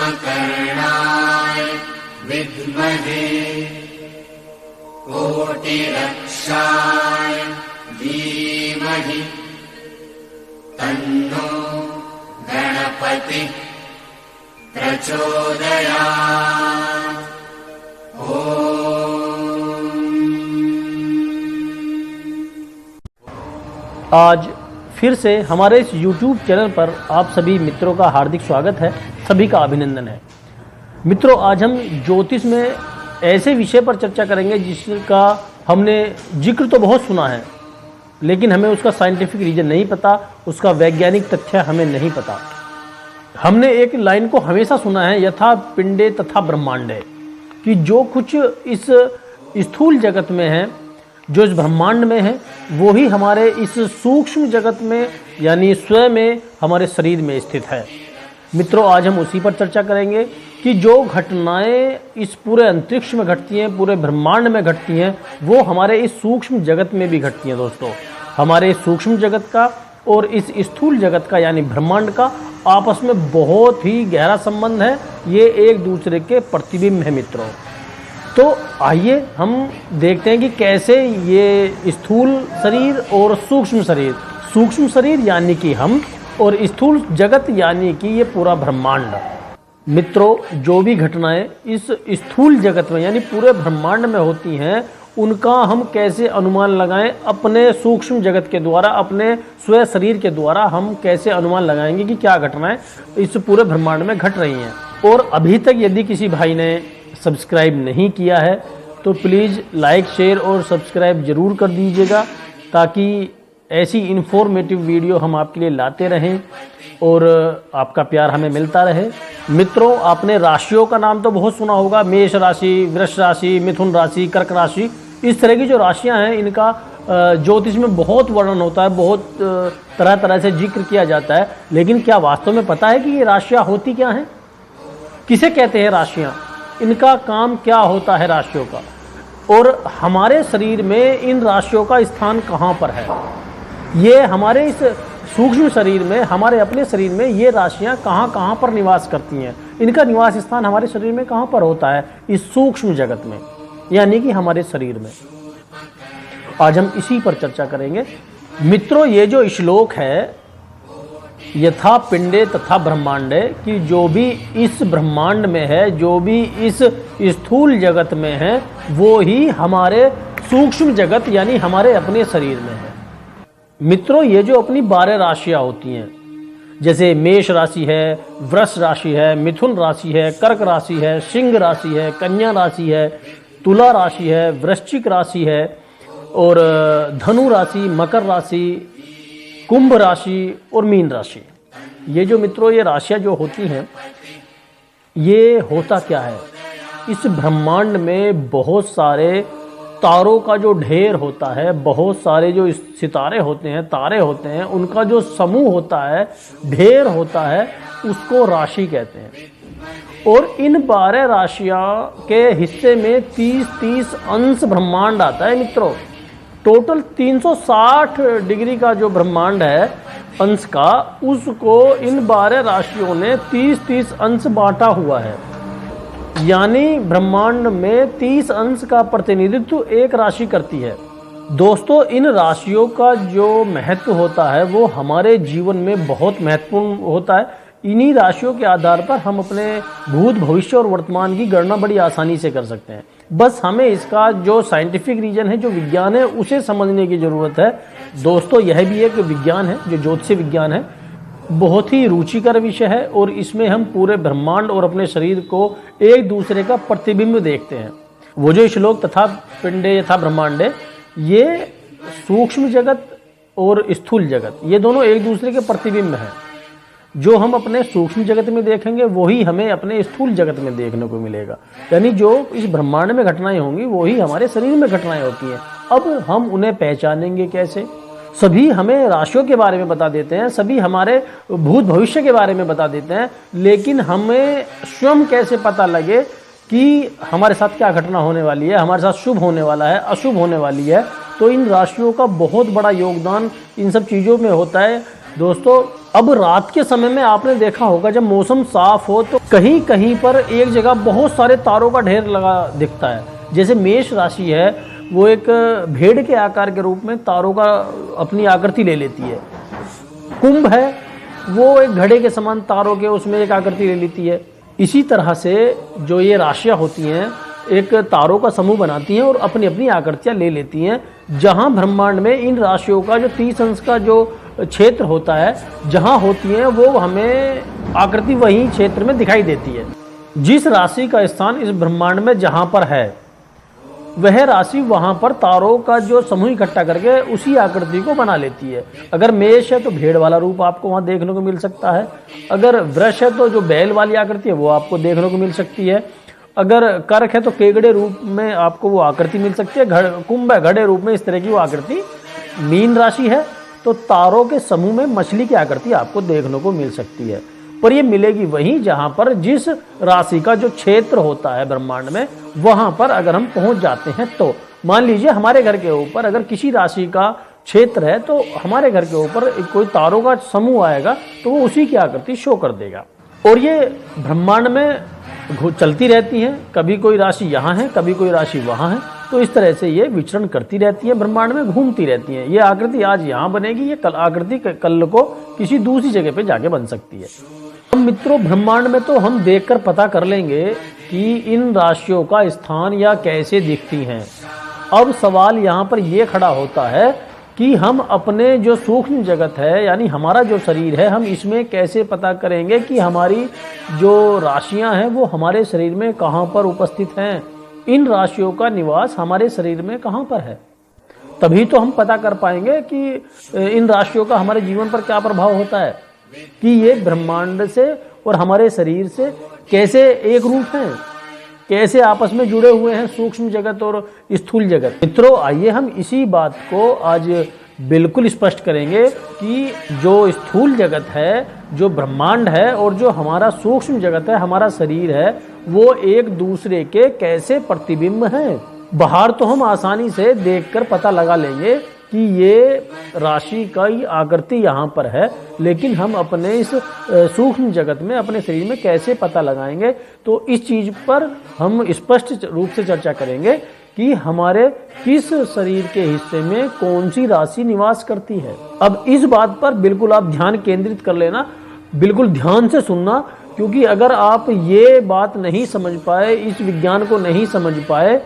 उपकरणाय विद्महे कोटिरक्षाय धीमहि तन्नो गणपतिः प्रचोदयात्। आज फिर से हमारे इस YouTube चैनल पर आप सभी मित्रों का हार्दिक स्वागत है, सभी का अभिनंदन है। मित्रों, आज हम ज्योतिष में ऐसे विषय पर चर्चा करेंगे जिसका हमने जिक्र तो बहुत सुना है, लेकिन हमें उसका साइंटिफिक रीजन नहीं पता, उसका वैज्ञानिक तथ्य हमें नहीं पता। हमने एक लाइन को हमेशा सुना है, यथा पिंडे तथा ब्रह्मांडे, कि जो कुछ इस स्थूल जगत में है, जो इस ब्रह्मांड में है, वो ही हमारे इस सूक्ष्म जगत में यानी स्वयं में हमारे शरीर में स्थित है। मित्रों, आज हम उसी पर चर्चा करेंगे कि जो घटनाएं इस पूरे अंतरिक्ष में घटती हैं, पूरे ब्रह्मांड में घटती हैं, वो हमारे इस सूक्ष्म जगत में भी घटती हैं। दोस्तों, हमारे इस सूक्ष्म जगत का और इस स्थूल जगत का यानी ब्रह्मांड का आपस में बहुत ही गहरा संबंध है। ये एक दूसरे के प्रतिबिंब है। मित्रों, तो आइए हम देखते हैं कि कैसे ये स्थूल शरीर और सूक्ष्म शरीर यानी कि हम, और स्थूल जगत यानी कि ये पूरा ब्रह्मांड। मित्रों, जो भी घटनाएं इस स्थूल जगत में यानी पूरे ब्रह्मांड में होती हैं, उनका हम कैसे अनुमान लगाएं अपने सूक्ष्म जगत के द्वारा, अपने स्वयं शरीर के द्वारा हम कैसे अनुमान लगाएंगे कि क्या घटनाएं इस पूरे ब्रह्मांड में घट रही हैं। और अभी तक यदि किसी भाई ने सब्सक्राइब नहीं किया है तो प्लीज़ लाइक, शेयर और सब्सक्राइब ज़रूर कर दीजिएगा, ताकि ऐसी इन्फॉर्मेटिव वीडियो हम आपके लिए लाते रहें और आपका प्यार हमें मिलता रहे। मित्रों, आपने राशियों का नाम तो बहुत सुना होगा, मेष राशि, वृष राशि, मिथुन राशि, कर्क राशि। इस तरह की जो राशियां हैं, इनका ज्योतिष में बहुत वर्णन होता है, बहुत तरह तरह से जिक्र किया जाता है। लेकिन क्या वास्तव में पता है कि ये राशियां होती क्या हैं? किसे कहते हैं राशियां? इनका काम क्या होता है राशियों का? और हमारे शरीर में इन राशियों का स्थान कहाँ पर है? ये हमारे इस सूक्ष्म शरीर में, हमारे अपने शरीर में ये राशियां कहाँ पर निवास करती हैं? इनका निवास स्थान हमारे शरीर में कहाँ पर होता है? इस सूक्ष्म जगत में, यानी कि हमारे शरीर में। आज हम इसी पर चर्चा करेंगे। मित्रों, ये जो श्लोक है, यथा पिंडे तथा ब्रह्मांडे, कि जो भी इस ब्रह्मांड में है, जो भी इस स्थूल जगत में है, वो ही हमारे सूक्ष्म जगत यानी हमारे अपने शरीर में है। मित्रों, ये जो अपनी 12 राशियां होती हैं, जैसे मेष राशि है, वृष राशि है, मिथुन राशि है, कर्क राशि है, सिंह राशि है, कन्या राशि है, तुला राशि है, वृश्चिक राशि है, और धनु राशि, मकर राशि, कुंभ राशि और मीन राशि। ये जो मित्रों ये राशियां जो होती हैं, ये होता क्या है? इस ब्रह्मांड में बहुत सारे तारों का जो ढेर होता है, बहुत सारे जो सितारे होते हैं, तारे होते हैं, उनका जो समूह होता है, ढेर होता है, उसको राशि कहते हैं। और इन 12 राशियां के हिस्से में 30-30 अंश ब्रह्मांड आता है। मित्रों, टोटल 360 डिग्री का जो ब्रह्मांड है अंश का, उसको इन 12 राशियों ने 30-30 अंश बांटा हुआ है। यानी ब्रह्मांड में 30 अंश का प्रतिनिधित्व एक राशि करती है। दोस्तों, इन राशियों का जो महत्व होता है वो हमारे जीवन में बहुत महत्वपूर्ण होता है। इन्हीं राशियों के आधार पर हम अपने भूत, भविष्य और वर्तमान की गणना बड़ी आसानी से कर सकते हैं। बस हमें इसका जो साइंटिफिक रीजन है, जो विज्ञान है, उसे समझने की ज़रूरत है। दोस्तों, यह भी एक विज्ञान है, जो ज्योतिष विज्ञान है, बहुत ही रुचिकर विषय है, और इसमें हम पूरे ब्रह्मांड और अपने शरीर को एक दूसरे का प्रतिबिंब देखते हैं। वो जो श्लोक तथा पिंडे यथा ब्रह्मांडे, ये सूक्ष्म जगत और स्थूल जगत, ये दोनों एक दूसरे के प्रतिबिंब हैं। जो हम अपने सूक्ष्म जगत में देखेंगे वही हमें अपने स्थूल जगत में देखने को मिलेगा। यानी जो इस ब्रह्मांड में घटनाएं होंगी वही हमारे शरीर में घटनाएं होती हैं। अब हम उन्हें पहचानेंगे कैसे? सभी हमें राशियों के बारे में बता देते हैं, सभी हमारे भूत भविष्य के बारे में बता देते हैं, लेकिन हमें स्वयं कैसे पता लगे कि हमारे साथ क्या घटना होने वाली है, हमारे साथ शुभ होने वाला है, अशुभ होने वाली है। तो इन राशियों का बहुत बड़ा योगदान इन सब चीज़ों में होता है। दोस्तों, अब रात के समय में आपने देखा होगा जब मौसम साफ हो तो कहीं कहीं पर एक जगह बहुत सारे तारों का ढेर लगा दिखता है। जैसे मेष राशि है वो एक भेड़ के आकार के रूप में तारों का अपनी आकृति ले लेती है। कुंभ है वो एक घड़े के समान तारों के उसमें एक आकृति ले लेती है। इसी तरह से जो ये राशियां होती हैं एक तारों का समूह बनाती हैं और अपनी अपनी आकृतियां ले लेती हैं। जहां ब्रह्मांड में इन राशियों का जो 30 अंश का जो क्षेत्र होता है जहां होती है वो हमें आकृति वही क्षेत्र में दिखाई देती है। जिस राशि का स्थान इस ब्रह्मांड में जहां पर है वह राशि वहां पर तारों का जो समूह इकट्ठा करके उसी आकृति को बना लेती है। अगर मेष है तो भेड़ वाला रूप आपको वहां देखने को मिल सकता है। अगर वृष है तो जो बैल वाली आकृति है वो आपको देखने को मिल सकती है। अगर कर्क है तो केगड़े रूप में आपको वो आकृति मिल सकती है। कुंभ है घड़े रूप में इस तरह की वो आकृति। मीन राशि है तो तारों के समूह में मछली की आकृति आपको देखने को मिल सकती है। पर ये मिलेगी वहीं जहां पर जिस राशि का जो क्षेत्र होता है ब्रह्मांड में वहां पर अगर हम पहुंच जाते हैं तो मान लीजिए हमारे घर के ऊपर अगर किसी राशि का क्षेत्र है तो हमारे घर के ऊपर कोई तारों का समूह आएगा तो वो उसी की आकृति शो कर देगा। और ये ब्रह्मांड में चलती रहती हैं, कभी कोई राशि यहाँ है कभी कोई राशि वहाँ है, तो इस तरह से ये विचरण करती रहती है, ब्रह्मांड में घूमती रहती है। ये आकृति आज यहाँ बनेगी, ये आकृति कल को किसी दूसरी जगह पे जाके बन सकती है। अब मित्रों ब्रह्मांड में तो हम देखकर पता कर लेंगे कि इन राशियों का स्थान या कैसे दिखती हैं। अब सवाल यहाँ पर ये खड़ा होता है कि हम अपने जो सूक्ष्म जगत है यानी हमारा जो शरीर है हम इसमें कैसे पता करेंगे कि हमारी जो राशियां हैं वो हमारे शरीर में कहाँ पर उपस्थित हैं, इन राशियों का निवास हमारे शरीर में कहाँ पर है। तभी तो हम पता कर पाएंगे कि इन राशियों का हमारे जीवन पर क्या प्रभाव होता है, कि ये ब्रह्मांड से और हमारे शरीर से कैसे एक रूप हैं, कैसे आपस में जुड़े हुए हैं सूक्ष्म जगत और स्थूल जगत। मित्रों आइए हम इसी बात को आज बिल्कुल स्पष्ट करेंगे कि जो स्थूल जगत है, जो ब्रह्मांड है और जो हमारा सूक्ष्म जगत है, हमारा शरीर है, वो एक दूसरे के कैसे प्रतिबिंब हैं। बाहर तो हम आसानी से देखकर पता लगा लेंगे कि ये राशि का ही आकृति यहाँ पर है, लेकिन हम अपने इस सूक्ष्म जगत में अपने शरीर में कैसे पता लगाएंगे, तो इस चीज पर हम स्पष्ट रूप से चर्चा करेंगे कि हमारे किस शरीर के हिस्से में कौन सी राशि निवास करती है। अब इस बात पर बिल्कुल आप ध्यान केंद्रित कर लेना, बिल्कुल ध्यान से सुनना, क्योंकि अगर आप ये बात नहीं समझ पाए, इस विज्ञान को नहीं समझ पाए,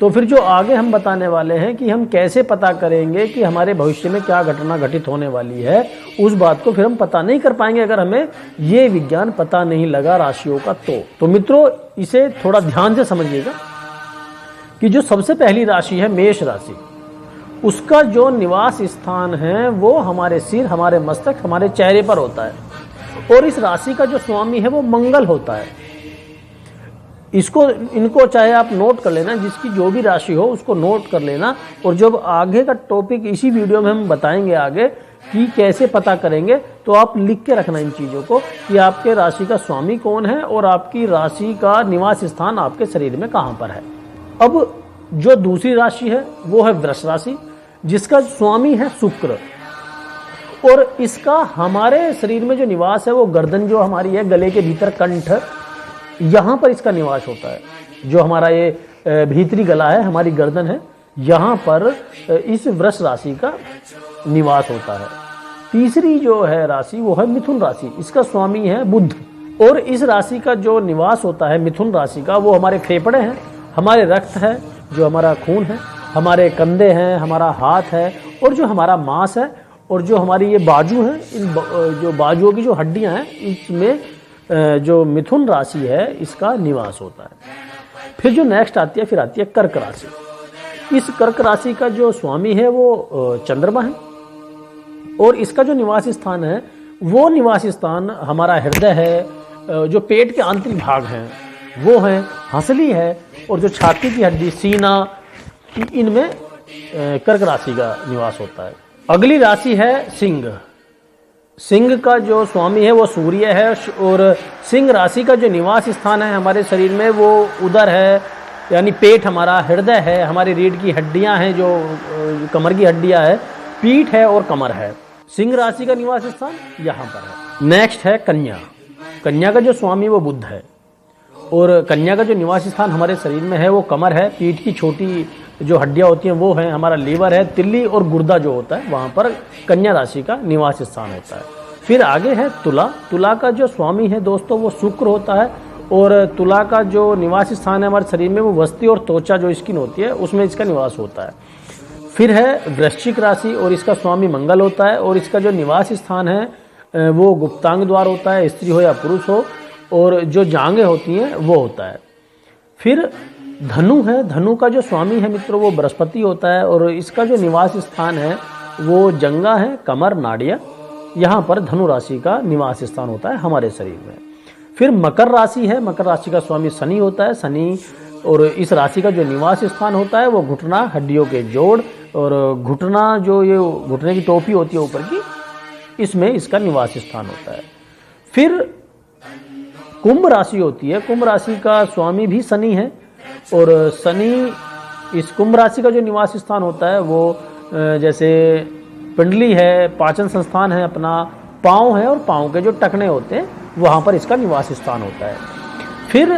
तो फिर जो आगे हम बताने वाले हैं कि हम कैसे पता करेंगे कि हमारे भविष्य में क्या घटना घटित होने वाली है, उस बात को फिर हम पता नहीं कर पाएंगे अगर हमें ये विज्ञान पता नहीं लगा राशियों का। तो मित्रों इसे थोड़ा ध्यान से समझिएगा कि जो सबसे पहली राशि है मेष राशि, उसका जो निवास स्थान है वो हमारे सिर, हमारे मस्तक, हमारे चेहरे पर होता है और इस राशि का जो स्वामी है वो मंगल होता है। इनको चाहे आप नोट कर लेना, जिसकी जो भी राशि हो उसको नोट कर लेना। और जब आगे का टॉपिक इसी वीडियो में हम बताएंगे आगे कि कैसे पता करेंगे, तो आप लिख के रखना इन चीज़ों को कि आपके राशि का स्वामी कौन है और आपकी राशि का निवास स्थान आपके शरीर में कहाँ पर है। अब जो दूसरी राशि है वो है वृष राशि, जिसका स्वामी है शुक्र और इसका हमारे शरीर में जो निवास है वो गर्दन जो हमारी है, गले के भीतर कंठ, यहाँ पर इसका निवास होता है। जो हमारा ये भीतरी गला है, हमारी गर्दन है, यहाँ पर इस वृष राशि का निवास होता है। तीसरी जो है राशि वो है मिथुन राशि, इसका स्वामी है बुध और इस राशि का जो निवास होता है मिथुन राशि का वो हमारे फेफड़े हैं, हमारे रक्त है, जो हमारा खून है, हमारे कंधे हैं, हमारा हाथ है और जो हमारा मांस है और जो हमारी ये बाजू है, इन जो बाजुओं की जो हड्डियां हैं इसमें जो मिथुन राशि है इसका निवास होता है। फिर जो नेक्स्ट आती है, फिर आती है कर्क राशि। इस कर्क राशि का जो स्वामी है वो चंद्रमा है और इसका जो निवास स्थान है वो निवास स्थान हमारा हृदय है, जो पेट के आंतरिक भाग हैं वो है, हंसली है और जो छाती की हड्डी, सीना, इनमें कर्क राशि का निवास होता है। अगली राशि है सिंह। सिंह का जो स्वामी है वो सूर्य है और सिंह राशि का जो निवास स्थान है हमारे शरीर में वो उदर है, यानी पेट हमारा, हृदय है, हमारी रीढ़ की हड्डियां हैं, जो कमर की हड्डियां है, पीठ है और कमर है। सिंह राशि का निवास स्थान यहाँ पर है। नेक्स्ट है कन्या। कन्या का जो स्वामी वो बुध है और कन्या का जो निवास स्थान हमारे शरीर में है वो कमर है। पीठ की छोटी जो हड्डियां होती हैं वो है, हमारा लीवर है, तिल्ली और गुर्दा जो होता है वहाँ पर कन्या राशि का निवास स्थान होता है। फिर आगे है तुला। तुला का जो स्वामी है दोस्तों वो शुक्र होता है और तुला का जो निवास स्थान है हमारे शरीर में वो वस्ती और त्वचा जो स्किन होती है उसमें इसका निवास होता है। फिर है वृश्चिक राशि और इसका स्वामी मंगल होता है और इसका जो निवास स्थान है वो गुप्तांग द्वार होता है, स्त्री हो या पुरुष हो, और जो जांघें होती हैं वो होता है। फिर धनु है। धनु का जो स्वामी है मित्रों वो बृहस्पति होता है और इसका जो निवास स्थान है वो जंगा है, कमर, नाड़ियाँ, यहाँ पर धनु राशि का निवास स्थान होता है हमारे शरीर में। फिर मकर राशि है। मकर राशि का स्वामी शनि होता है। शनि और इस राशि का जो निवास स्थान होता है वो घुटना, हड्डियों के जोड़ और घुटना, जो ये घुटने की टोपी होती है ऊपर की, इसमें इसका निवास स्थान होता है। फिर कुंभ राशि होती है। कुंभ राशि का स्वामी भी शनि है और शनि, इस कुंभ राशि का जो निवास स्थान होता है वो जैसे पिंडली है, पाचन संस्थान है, अपना पाँव है और पाँव के जो टखने होते हैं वहाँ पर इसका निवास स्थान होता है। फिर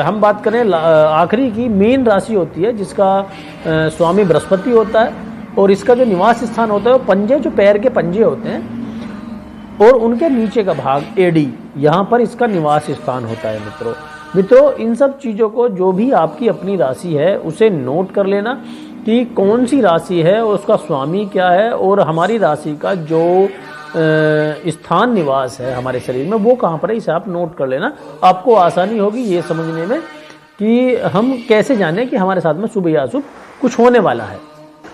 हम बात करें आखिरी की, मीन राशि होती है जिसका स्वामी बृहस्पति होता है और इसका जो निवास स्थान होता है वो पंजे, जो पैर के पंजे होते हैं और उनके नीचे का भाग एडी, यहाँ पर इसका निवास स्थान होता है। मित्रों इन सब चीज़ों को, जो भी आपकी अपनी राशि है उसे नोट कर लेना कि कौन सी राशि है और उसका स्वामी क्या है और हमारी राशि का जो स्थान निवास है हमारे शरीर में वो कहाँ पर है, इसे आप नोट कर लेना। आपको आसानी होगी ये समझने में कि हम कैसे जानें कि हमारे साथ में शुभ या अशुभ कुछ होने वाला है।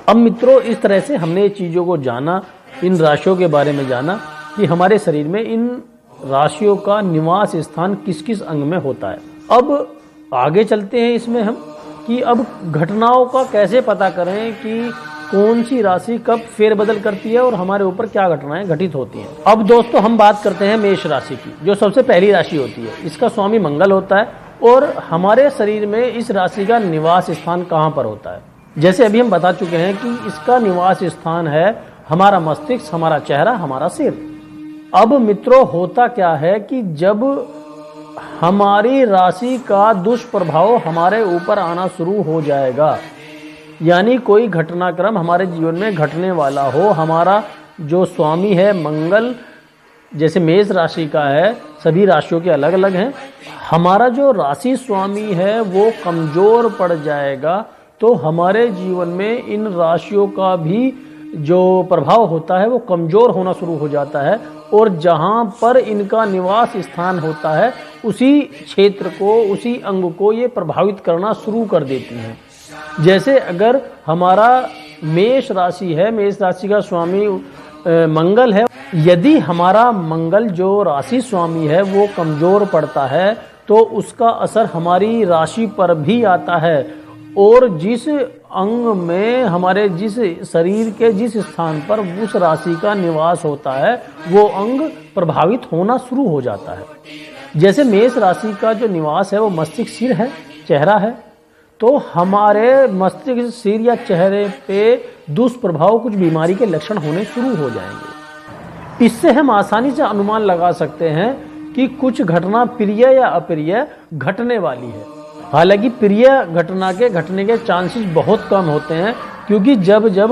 अब मित्रों इस तरह से हमने चीज़ों को जाना, इन राशियों के बारे में जाना कि हमारे शरीर में इन राशियों का निवास स्थान किस किस अंग में होता है। अब आगे चलते हैं इसमें हम कि अब घटनाओं का कैसे पता करें कि कौन सी राशि कब फेरबदल करती है और हमारे ऊपर क्या घटनाएं घटित होती हैं। अब दोस्तों हम बात करते हैं मेष राशि की, जो सबसे पहली राशि होती है। इसका स्वामी मंगल होता है और हमारे शरीर में इस राशि का निवास स्थान कहाँ पर होता है। जैसे अभी हम बता चुके हैं कि इसका निवास स्थान है हमारा मस्तिष्क, हमारा चेहरा, हमारा सिर। अब मित्रों होता क्या है कि जब हमारी राशि का दुष्प्रभाव हमारे ऊपर आना शुरू हो जाएगा, यानी कोई घटनाक्रम हमारे जीवन में घटने वाला हो, हमारा जो स्वामी है मंगल, जैसे मेष राशि का है, सभी राशियों के अलग अलग हैं, हमारा जो राशि स्वामी है वो कमजोर पड़ जाएगा, तो हमारे जीवन में इन राशियों का भी जो प्रभाव होता है वो कमजोर होना शुरू हो जाता है और जहां पर इनका निवास स्थान होता है उसी क्षेत्र को, उसी अंग को ये प्रभावित करना शुरू कर देती हैं। जैसे अगर हमारा मेष राशि है, मेष राशि का स्वामी मंगल है, यदि हमारा मंगल जो राशि स्वामी है वो कमजोर पड़ता है तो उसका असर हमारी राशि पर भी आता है और जिस अंग में, हमारे जिस शरीर के जिस स्थान पर उस राशि का निवास होता है वो अंग प्रभावित होना शुरू हो जाता है। जैसे मेष राशि का जो निवास है वो मस्तिष्क, सिर है, चेहरा है, तो हमारे मस्तिष्क, सिर या चेहरे पे दुष्प्रभाव, कुछ बीमारी के लक्षण होने शुरू हो जाएंगे। इससे हम आसानी से अनुमान लगा सकते हैं कि कुछ घटना प्रिय या अप्रिय घटने वाली है। हालांकि प्रिय घटना के घटने के चांसेस बहुत कम होते हैं, क्योंकि जब जब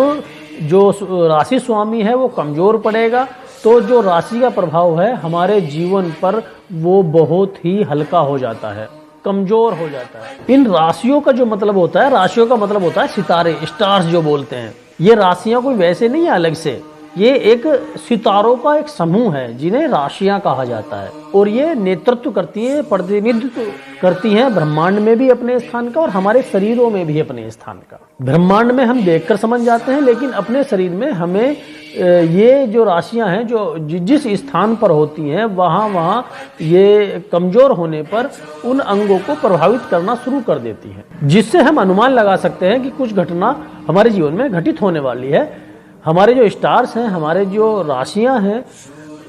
जो राशि स्वामी है वो कमजोर पड़ेगा तो जो राशि का प्रभाव है हमारे जीवन पर वो बहुत ही हल्का हो जाता है, कमजोर हो जाता है। इन राशियों का जो मतलब होता है, राशियों का मतलब होता है सितारे, स्टार्स जो बोलते हैं। ये राशियां कोई वैसे नहीं है अलग से, ये एक सितारों का एक समूह है जिन्हें राशियां कहा जाता है और ये नेतृत्व करती है, प्रतिनिधित्व करती हैं ब्रह्मांड में भी अपने स्थान का और हमारे शरीरों में भी अपने स्थान का। ब्रह्मांड में हम देखकर समझ जाते हैं, लेकिन अपने शरीर में हमें ये जो राशियां हैं जो जिस स्थान पर होती हैं वहाँ ये कमजोर होने पर उन अंगों को प्रभावित करना शुरू कर देती हैं, जिससे हम अनुमान लगा सकते हैं कि कुछ घटना हमारे जीवन में घटित होने वाली है। हमारे जो स्टार्स हैं, हमारे जो राशियां हैं,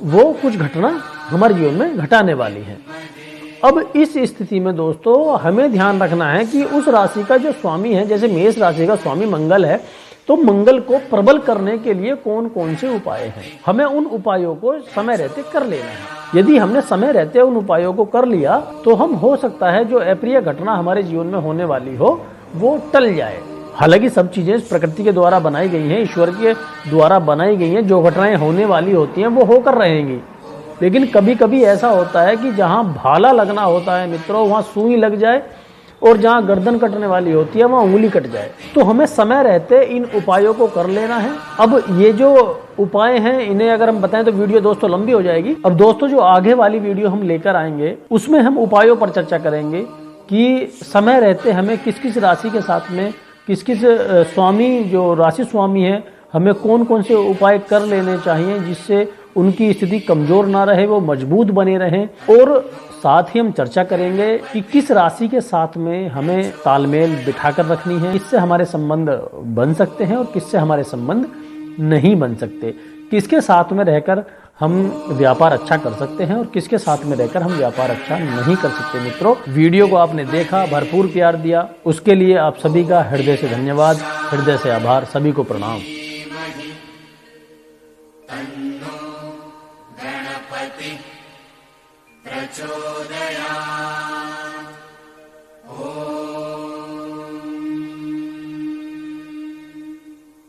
वो कुछ घटना हमारे जीवन में घटाने वाली हैं। अब इस स्थिति में दोस्तों हमें ध्यान रखना है कि उस राशि का जो स्वामी है, जैसे मेष राशि का स्वामी मंगल है, तो मंगल को प्रबल करने के लिए कौन कौन से उपाय हैं, हमें उन उपायों को समय रहते कर लेना है। यदि हमने समय रहते उन उपायों को कर लिया तो हम हो सकता है जो अप्रिय घटना हमारे जीवन में होने वाली हो वो टल जाए। हालांकि सब चीजें प्रकृति के द्वारा बनाई गई हैं, ईश्वर के द्वारा बनाई गई हैं, जो घटनाएं होने वाली होती हैं वो होकर रहेंगी। लेकिन कभी कभी ऐसा होता है कि जहां भाला लगना होता है मित्रों वहां सुई लग जाए, और जहां गर्दन कटने वाली होती है वहां उंगली कट जाए। तो हमें समय रहते इन उपायों को कर लेना है। अब ये जो उपाय हैं इन्हें अगर हम बताएं तो वीडियो दोस्तों लंबी हो जाएगी। अब दोस्तों जो आगे वाली वीडियो हम लेकर आएंगे उसमें हम उपायों पर चर्चा करेंगे कि समय रहते हमें किस किस राशि के साथ में किस किस स्वामी जो राशि स्वामी है हमें कौन कौन से उपाय कर लेने चाहिए जिससे उनकी स्थिति कमजोर ना रहे, वो मजबूत बने रहें। और साथ ही हम चर्चा करेंगे कि किस राशि के साथ में हमें तालमेल बिठाकर रखनी है, किससे हमारे संबंध बन सकते हैं और किससे हमारे संबंध नहीं बन सकते, किसके साथ में रहकर हम व्यापार अच्छा कर सकते हैं और किसके साथ में रहकर हम व्यापार अच्छा नहीं कर सकते। मित्रों वीडियो को आपने देखा, भरपूर प्यार दिया, उसके लिए आप सभी का हृदय से धन्यवाद, हृदय से आभार, सभी को प्रणाम। गणपति प्रचोदयात्।